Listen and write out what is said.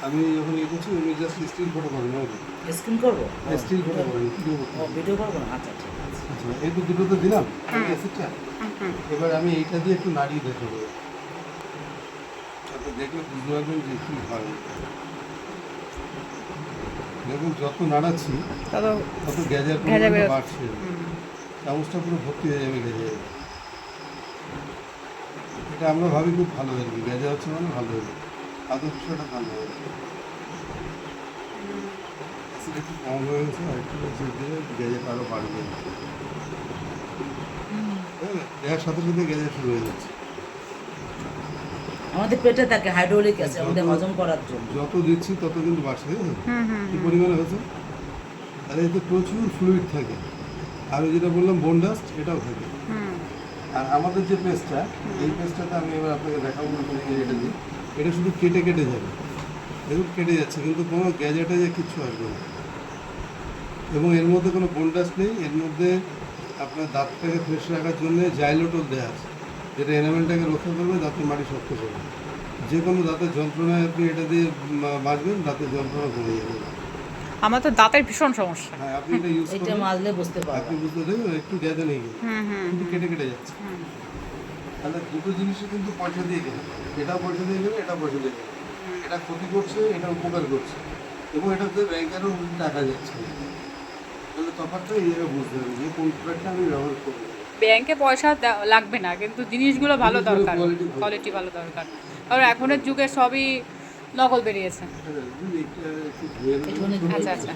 আমি যখন ইয়ে করছি আমি জাস্ট স্টিল ফটো করেন স্ক্রিন করবো, স্টিল ফটো করেন ভিডিও করবো না? আচ্ছা ঠিক আছে। আচ্ছা এই তো দুটো তো দিলাম অ্যাসিডটা। এবার আমি এইটা দিয়ে একটু নাড়িয়ে দেখাবো, তারপর দেখলে বুঝতে পারবেন যে কী হয়। দেখুন যত নাড়াচ্ছি তত গ্যাজের পরিমাণটা বাড়ছে, চামচটা পুরো ভর্তি হয়ে যাবে গ্যাজে। এটা আমরা ভাবি খুব ভালো আর কি, গ্যাজে হচ্ছে মানে ভালো হবে, আদৌ বিষয়টা ভালো হবে। অ্যাসিড একটু কম হয়ে গেছে, আর একটু দিলে গ্যাজেটা আরও বাড়বে। দেওয়ার সাথে সাথে গ্যাজে শুরু হয়ে যাচ্ছে। আমাদের পেটে থাকে হাইড্রোলিক অ্যাসিড আমাদের হজম করার জন্য। যত দিচ্ছি তত কিন্তু বাড়ছে, কি পরিমাণে হয়েছে। আর এতে প্রচুর ফ্লুইড থাকে, আর ওই যেটা বললাম বোন ডাস্ট এটাও থাকে। আর আমাদের যে পেস্টটা, এই পেস্টটাতে আমি এবার আপনাকে দেখাবো এটা দিয়ে, এটা শুধু কেটে কেটে যাবে, দেখুন কেটে যাচ্ছে কিন্তু কোনো গ্যাজেটে যে কিচ্ছু আসবে না। এবং এর মধ্যে কোনো বোন ডাস্ট নেই, এর মধ্যে আপনার দাঁতটাকে ফ্রেশ রাখার জন্য জাইলোটল দেওয়া আছে, যেটা এনামেলটাকে রক্ষা করবে, দাঁতের মাটি শক্ত করবে। যে কোনো দাঁতের যন্ত্রণায় আপনি এটা দিয়ে মাজবেন, দাঁতের যন্ত্রণা কমে যাবে। আমার তো দাঁতের ভীষণ সমস্যা। হ্যাঁ আপনি এটা ইউজ এটা করবেন, মাজলে বুঝতে আপনি পারবেন। বুঝতে দেখবেন একটু গ্যাজে নেই কিন্তু, কিন্তু কেটে কেটে যাচ্ছে। তাহলে দুটো জিনিসই কিন্তু পয়সা দিয়ে কেনে, এটাও পয়সা দিয়ে কেনে, এটাও পয়সা দিয়ে কেনে। এটা ক্ষতি করছে, এটা উপকার করছে, এবং এটাতে ব্যাংকেরও টাকা যাচ্ছে। তাহলে তফাৎটা এই জায়গায় বুঝতে হবে যে কোন প্রোডাক্টটা আমি ব্যবহার করবো। ব্যাংকে পয়সা লাগবে না, কিন্তু জিনিসগুলো ভালো জিনিসগুলো দরকার, quality ভালো। কোয়ালিটি ভালো দরকার। কারণ এখনের যুগে সবই নকল বেরিয়েছে। হ্যাঁ, একটু ধুয়ে নেবেন। একটুখানি আচ্ছা আচ্ছা।